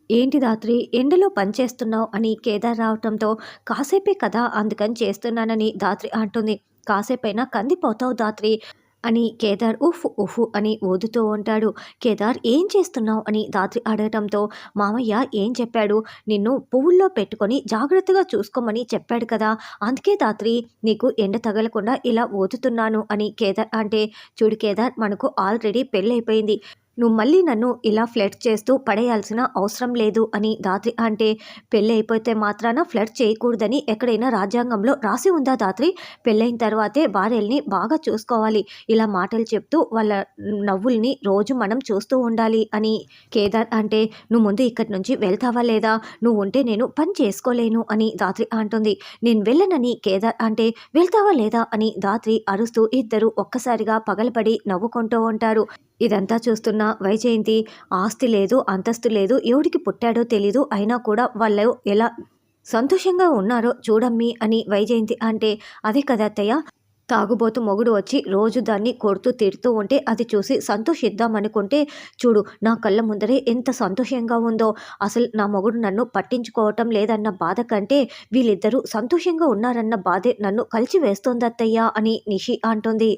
ఏంటి రాత్రి ఎండలో పనిచేస్తున్నావు అని కేదార్ రావటంతో కాసేపే కదా అందుకని చేస్తున్నానని ధాత్రి అంటుంది. కాసేపైనా కందిపోతావు ధాత్రి అని కేదార్ ఉఫ్ ఉఫ్ అని ఊదుతూ ఉంటాడు. కేదార్ ఏం చేస్తున్నావు అని ధాత్రి అడగటంతో మామయ్య ఏం చెప్పాడు, నిన్ను పువ్వుల్లో పెట్టుకొని జాగ్రత్తగా చూసుకోమని చెప్పాడు కదా, అందుకే ధాత్రి నీకు ఎండ తగలకుండా ఇలా ఊదుతున్నాను అని కేదార్ అంటే, చూడు కేదార్ మనకు ఆల్రెడీ పెళ్ళైపోయింది, నువ్వు మళ్ళీ నన్ను ఇలా ఫ్లర్ట్ చేస్తూ పడేయాల్సిన అవసరం లేదు అని ధాత్రి అంటే, పెళ్ళి అయిపోతే మాత్రాన ఫ్లర్ట్ చేయకూడదని ఎక్కడైనా రాజ్యాంగంలో రాసి ఉందా ధాత్రి? పెళ్ళైన తర్వాతే భార్యల్ని బాగా చూసుకోవాలి, ఇలా మాటలు చెప్తూ వాళ్ళ నవ్వుల్ని రోజు మనం చూస్తూ ఉండాలి అని కేదార్ అంటే, నువ్వు ముందు ఇక్కడి నుంచి వెళ్తావా లేదా, నువ్వు ఉంటే నేను పని చేసుకోలేను అని ధాత్రి అంటుంది. నేను వెళ్ళనని కేదార్ అంటే, వెళ్తావా లేదా అని ధాత్రి అరుస్తూ ఇద్దరు ఒక్కసారిగా పగలబడి నవ్వుకుంటూ ఉంటారు. ఇదంతా చూస్తున్న వైజయంతి, ఆస్తి లేదు అంతస్తు లేదు, ఎవడికి పుట్టాడో తెలీదు, అయినా కూడా వాళ్ళు ఎలా సంతోషంగా ఉన్నారో చూడమ్మి అని వైజయంతి అంటే, అదే కదా అత్తయ్య, తాగుబోతు మొగుడు వచ్చి రోజు దాన్ని కొడుతూ తిడుతూ ఉంటే అది చూసి సంతోషిద్దామనుకుంటే, చూడు నా కళ్ళ ముందరే ఎంత సంతోషంగా ఉందో, అసలు నా మొగుడు నన్ను పట్టించుకోవటం లేదన్న బాధ కంటే వీళ్ళిద్దరూ సంతోషంగా ఉన్నారన్న బాధే నన్ను కలిచివేస్తోంది అత్తయ్య అని నిషి అంటుంది.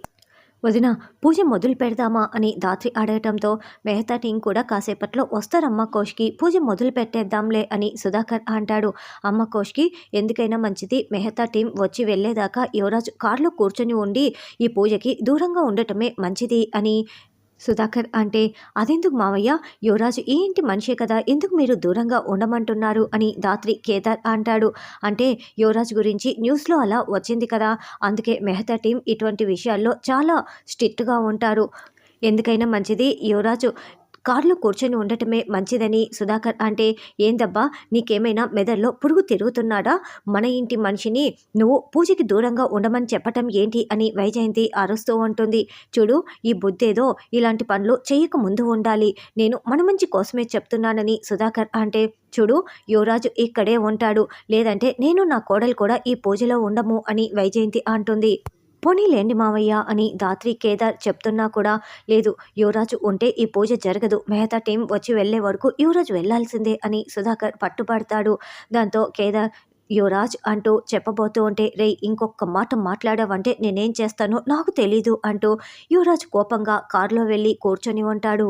వదిన, పూజ మొదలు పెడదామా అని ధాత్రి అడగటంతో మెహతా టీం కూడా కాసేపట్లో వస్తారమ్మ కోష్కి, పూజ మొదలు పెట్టేద్దాంలే అని సుధాకర్ అంటాడు. అమ్మ కోష్కి ఎందుకైనా మంచిది మెహతా టీం వచ్చి వెళ్ళేదాకా యువరాజు కారులో కూర్చొని ఉండి ఈ పూజకి దూరంగా ఉండటమే మంచిది అని సుధాకర్ అంటే, అదెందుకు మావయ్య, యువరాజు ఈ ఇంటి మనిషే కదా, ఎందుకు మీరు దూరంగా ఉండమంటున్నారు అని ధాత్రి కేదార్ అంటాడు. అంటే యువరాజు గురించి న్యూస్లో అలా వచ్చింది కదా, అందుకే మెహతా టీం ఇటువంటి విషయాల్లో చాలా స్ట్రిక్ట్గా ఉంటారు, ఎందుకైనా మంచిది యువరాజు కారులో కూర్చొని ఉండటమే మంచిదని సుధాకర్ అంటే, ఏందబ్బా నీకేమైనా మెదడులో పురుగు తిరుగుతున్నాడా, మన ఇంటి మనిషిని నువ్వు పూజకి దూరంగా ఉండమని చెప్పటం ఏంటి అని వైజయంతి అరుస్తూ ఉంటుంది. చూడు ఈ బుద్ధేదో ఇలాంటి పనులు చేయక ముందు ఉండాలి, నేను మన మంచి కోసమే చెప్తున్నానని సుధాకర్ అంటే, చూడు యువరాజు ఇక్కడే ఉంటాడు, లేదంటే నేను నా కోడలు కూడా ఈ పూజలో ఉండము అని వైజయంతి అంటుంది. పోనీలేండి మావయ్య అని ధాత్రి కేదార్ చెప్తున్నా కూడా, లేదు యువరాజు ఉంటే ఈ పూజ జరగదు, మెహతా టీం వచ్చి వెళ్ళే వరకు యువరాజు వెళ్లాల్సిందే అని సుధాకర్ పట్టుపడతాడు. దాంతో కేదార్ యువరాజ్ అంటూ చెప్పబోతూ ఉంటే, రే ఇంకొక మాట మాట్లాడావంటే నేనేం చేస్తానో నాకు తెలీదు అంటూ యువరాజ్ కోపంగా కారులో వెళ్ళి కూర్చొని ఉంటాడు.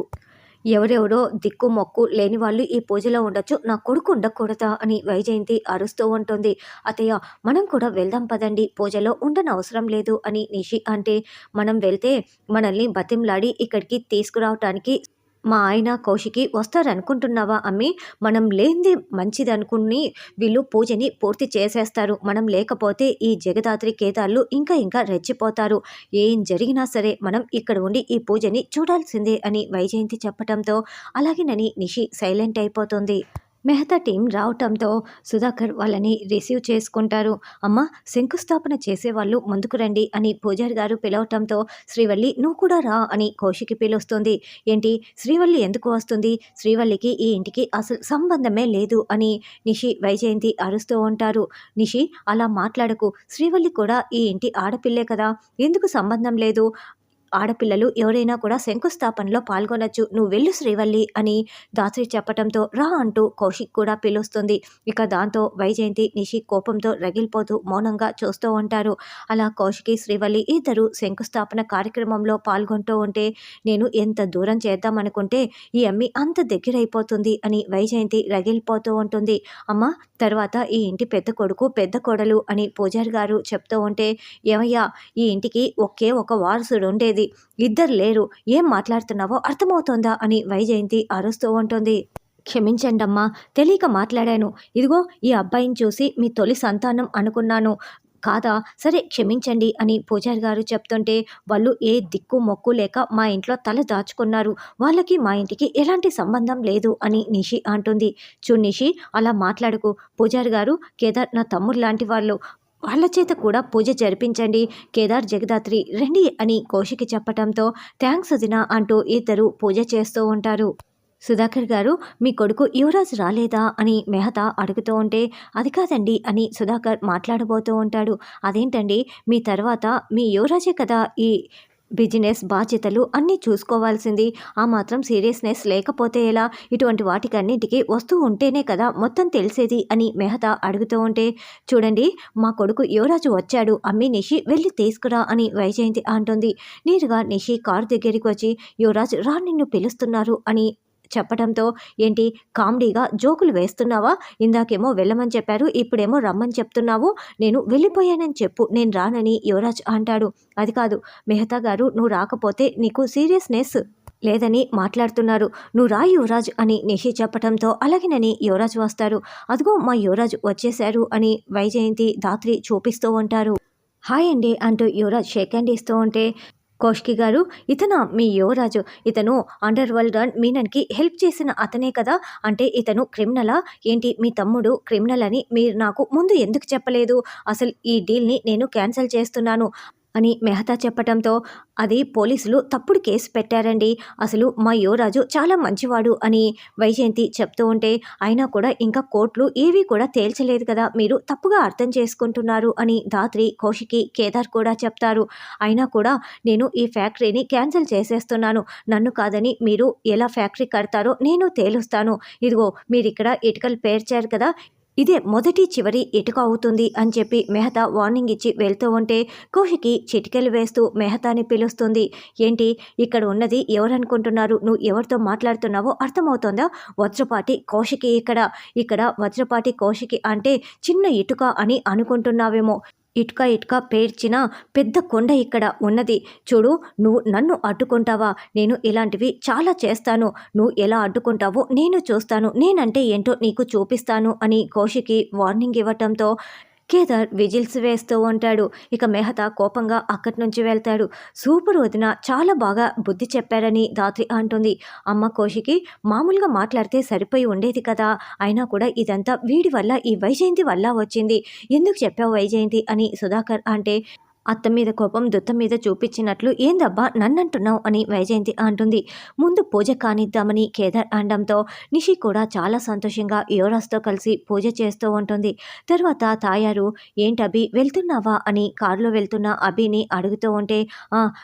ఎవరెవరో దిక్కు మొక్కు లేని వాళ్ళు ఈ పూజలో ఉండొచ్చు, నా కొడుకు ఉండకూడదా అని వైజయంతి అరుస్తూ ఉంటుంది. అతయ్య మనం కూడా వెళ్దాం పదండి, పూజలో ఉండనవసరం లేదు అని నిషి అంటే, మనం వెళ్తే మనల్ని బతిమలాడి ఇక్కడికి తీసుకురావటానికి మా ఆయన కౌశికి వస్తారనుకుంటున్నావా అమ్మి, మనం లేనిది మంచిది అనుకుని వీళ్ళు పూజని పూర్తి చేసేస్తారు, మనం లేకపోతే ఈ జగదాత్రి కేదార్లు ఇంకా ఇంకా రెచ్చిపోతారు, ఏం జరిగినా సరే మనం ఇక్కడ ఉండి ఈ పూజని చూడాల్సిందే అని వైజయంతి చెప్పటంతో అలాగేనని నిషి సైలెంట్ అయిపోతుంది. మెహతా టీం రావటంతో సుధాకర్ వాళ్ళని రిసీవ్ చేసుకుంటారు. అమ్మ శంకుస్థాపన చేసేవాళ్ళు ముందుకు రండి అని పూజారి గారు పిలవటంతో, శ్రీవల్లి నువ్వు కూడా రా అని కౌశికి పిలుస్తుంది. ఏంటి శ్రీవల్లి ఎందుకు వస్తుంది, శ్రీవల్లికి ఈ ఇంటికి అసలు సంబంధమే లేదు అని నిషి వైజయంతి అరుస్తూ ఉంటారు. నిషి అలా మాట్లాడకు, శ్రీవల్లి కూడా ఈ ఇంటి ఆడపిల్లే కదా, ఎందుకు సంబంధం లేదు, ఆడపిల్లలు ఎవరైనా కూడా శంకుస్థాపనలో పాల్గొనొచ్చు, నువ్వు వెళ్ళు శ్రీవల్లి అని దాత్రి చెప్పటంతో రా అంటూ కౌశిక్ కూడా పిలుస్తుంది. ఇక దాంతో వైజయంతి నిషి కోపంతో రగిలిపోతూ మౌనంగా చూస్తూ ఉంటారు. అలా కౌశికి శ్రీవల్లి ఇద్దరు శంకుస్థాపన కార్యక్రమంలో పాల్గొంటూ ఉంటే, నేను ఎంత దూరం చేద్దామనుకుంటే ఈ అమ్మి అంత దగ్గరైపోతుంది అని వైజయంతి రగిలిపోతూ ఉంటుంది. అమ్మ తర్వాత ఈ ఇంటి పెద్ద కొడుకు పెద్ద కోడలు అని పూజారి గారు చెప్తూ ఉంటే, ఏమయ్యా ఈ ఇంటికి ఒకే ఒక వారసుడు ఉండేది, ఇద్దరు లేరు, ఏం మాట్లాడుతున్నావో అర్థమవుతోందా అని వైజయంతి అరుస్తూ ఉంటుంది. క్షమించండమ్మా, తెలియక మాట్లాడాను, ఇదిగో ఈ అబ్బాయిని చూసి మీ తొలి సంతానం అనుకున్నాను కాదా, సరే క్షమించండి అని పూజారి గారు చెప్తుంటే, వాళ్ళు ఏ దిక్కు మొక్కు లేక మా ఇంట్లో తల దాచుకున్నారు, వాళ్ళకి మా ఇంటికి ఎలాంటి సంబంధం లేదు అని నిషి అంటుంది. చూడు నిషి అలా మాట్లాడుకు, పూజారి గారు కేదార్ నా తమ్ముడు లాంటి వాళ్ళు, వాళ్ళ చేత కూడా పూజ జరిపించండి, కేదార్ జగదాత్రి రండి అని కౌశికి చెప్పటంతో, థ్యాంక్స్ వదినా అంటూ ఇద్దరు పూజ చేస్తూ ఉంటారు. సుధాకర్ గారు మీ కొడుకు యువరాజ్ రాలేదా అని మెహతా అడుగుతూ ఉంటే, అది కాదండి అని సుధాకర్ మాట్లాడబోతూ ఉంటాడు. అదేంటండి మీ తర్వాత మీ యువరాజే కదా ఈ బిజినెస్ బాధ్యతలు అన్నీ చూసుకోవాల్సింది. ఆ మాత్రం సీరియస్‌నెస్ లేకపోతే ఎలా? ఇటువంటి వాటికన్నిటికి వస్తూ ఉంటేనే కదా మొత్తం తెలిసేది అని మెహతా అడుగుతూ ఉంటే, చూడండి మా కొడుకు యువరాజు వచ్చాడు. అమ్మీ నిషి వెళ్ళి తీసుకురా అని వైజయంతి అంటుంది. నేరుగా నిషి కారు దగ్గరికి వచ్చి యువరాజ్ రా నిన్ను పిలుస్తున్నారు అని చెప్పడంతో, ఏంటి కామెడీగా జోకులు వేస్తున్నావా? ఇందాకేమో వెళ్ళమని చెప్పారు. ఇప్పుడేమో రమ్మని చెప్తున్నావు. నేను వెళ్ళిపోయానని చెప్పు. నేను రానని యువరాజ్ అంటాడు. అది కాదు మెహతా గారు, నువ్వు రాకపోతే నీకు సీరియస్‌నెస్ లేదని మాట్లాడుతున్నారు. నువ్వు రా యువరాజ్ అని నిషి చెప్పడంతో అలాగేనని యువరాజ్ వస్తారు. అదిగో మా యువరాజ్ వచ్చేశారు అని వైజయంతి ధాత్రి చూపిస్తూ ఉంటారు. హాయ్ అండి అంటూ యువరాజ్ షేక్ హ్యాండ్ ఇస్తూ ఉంటే, కౌశికి గారు ఇతనా మీ యువరాజు? ఇతను అండర్ వరల్డ్ డాన్ మీనన్‌కి హెల్ప్ చేసిన అతనే కదా? అంటే ఇతను క్రిమినలా? ఏంటి మీ తమ్ముడు క్రిమినల్ అని మీరు నాకు ముందు ఎందుకు చెప్పలేదు? అసలు ఈ డీల్‌ని నేను క్యాన్సిల్ చేస్తున్నాను అని మెహతా చెప్పటంతో, అది పోలీసులు తప్పుడు కేసు పెట్టారండి. అసలు మా యువరాజు చాలా మంచివాడు అని వైజయంతి చెప్తూ ఉంటే, అయినా కూడా ఇంకా కోర్టులు ఏవి కూడా తేల్చలేదు కదా, మీరు తప్పుగా అర్థం చేసుకుంటున్నారు అని ధాత్రి, కౌశికి, కేదార్ కూడా చెప్తారు. అయినా కూడా నేను ఈ ఫ్యాక్టరీని క్యాన్సిల్ చేసేస్తున్నాను. నన్ను కాదని మీరు ఎలా ఫ్యాక్టరీ కడతారో నేను తేలుస్తాను. ఇదిగో మీరిక్కడ ఇటుకలు పేర్చారు కదా, ఇదే మొదటి చివరి ఇటుక అవుతుంది అని చెప్పి మెహతా వార్నింగ్ ఇచ్చి వెళ్తూ ఉంటే, కౌశికి చిటికెలు వేస్తూ మెహతాని పిలుస్తుంది. ఏంటి ఇక్కడ ఉన్నది ఎవరనుకుంటున్నారు? నువ్వు ఎవరితో మాట్లాడుతున్నావో అర్థమవుతోందా? వజ్రపాటి కౌశికి ఇక్కడ వజ్రపాటి కౌశికి అంటే చిన్న ఇటుక అని అనుకుంటున్నావేమో. ఇటుక ఇటుక పేర్చిన పెద్ద కొండ ఇక్కడ ఉన్నది. చూడు, నువ్వు నన్ను అడ్డుకుంటావా? నేను ఇలాంటివి చాలా చేస్తాను. నువ్వు ఎలా అడ్డుకుంటావో నేను చూస్తాను. నేనంటే ఏంటో నీకు చూపిస్తాను అని కౌశికి వార్నింగ్ ఇవ్వటంతో కేదార్ విజిల్స్ వేస్తూ ఉంటాడు. ఇక మెహతా కోపంగా అక్కడి నుంచి వెళ్తాడు. సూపర్ వదిన, చాలా బాగా బుద్ధి చెప్పారని ధాత్రి అంటుంది. అమ్మ కౌశికి, మామూలుగా మాట్లాడితే సరిపోయి ఉండేది కదా, అయినా కూడా ఇదంతా వీడి వల్ల, ఈ వైజయంతి వల్ల వచ్చింది. ఎందుకు చెప్పావు వైజయంతి అని సుధాకర్ అంటే, అత్త మీద కోపం దుత్త మీద చూపించినట్లు ఏందబ్బా నన్నంటున్నావు అని వైజయంతి అంటుంది. ముందు పూజ కానిద్దామని కేదార్ అనడంతో నిషి కూడా చాలా సంతోషంగా యువరాజ్తో కలిసి పూజ చేస్తూ ఉంటుంది. తర్వాత తాయారు, ఏంటభి వెళ్తున్నావా అని కారులో వెళ్తున్న అభిని అడుగుతూ ఉంటే,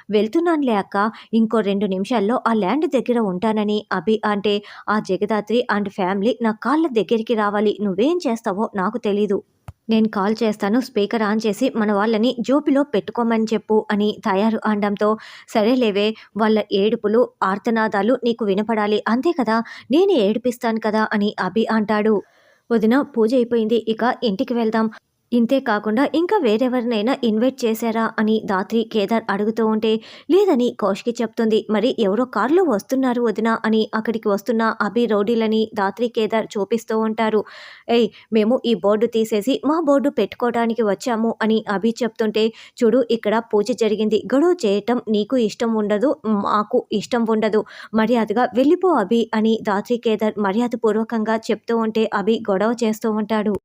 వెళ్తున్నానులే అక్క, ఇంకో 2 నిమిషాల్లో ఆ ల్యాండ్ దగ్గర ఉంటానని అభి అంటే, ఆ జగదాత్రి అండ్ ఫ్యామిలీ నా కాళ్ళ దగ్గరికి రావాలి. నువ్వేం చేస్తావో నాకు తెలీదు. నేను కాల్ చేస్తాను, స్పీకర్ ఆన్ చేసి మన వాళ్ళని జోబిలో పెట్టుకోమని చెప్పు అని తయారు అనడంతో, సరేలేవే, వాళ్ళ ఏడుపులు ఆర్తనాదాలు నీకు వినపడాలి అంతే కదా, నేను ఏడిపిస్తాను కదా అని అభి అంటాడు. వదిన పూజ అయిపోయింది, ఇక ఇంటికి వెళ్దాం. ఇంతే కాకుండా ఇంకా వేరెవరినైనా ఇన్వైట్ చేశారా అని ధాత్రి కేదార్ అడుగుతూ ఉంటే, లేదని కౌశికి చెప్తుంది. మరి ఎవరో కారులో వస్తున్నారు వదిన అని అక్కడికి వస్తున్న అభి రౌడీలని ధాత్రి కేదార్ చూపిస్తూ ఉంటారు. ఏయ్, మేము ఈ బోర్డు తీసేసి మా బోర్డు పెట్టుకోవడానికి వచ్చాము అని అభి చెప్తుంటే, చూడు ఇక్కడ పూజ జరిగింది, గొడవ చేయటం నీకు ఇష్టం ఉండదు, మాకు ఇష్టం ఉండదు, మర్యాదగా వెళ్ళిపో అభి అని ధాత్రి కేదార్ మర్యాదపూర్వకంగా చెప్తూ ఉంటే అభి గొడవ చేస్తూ ఉంటాడు.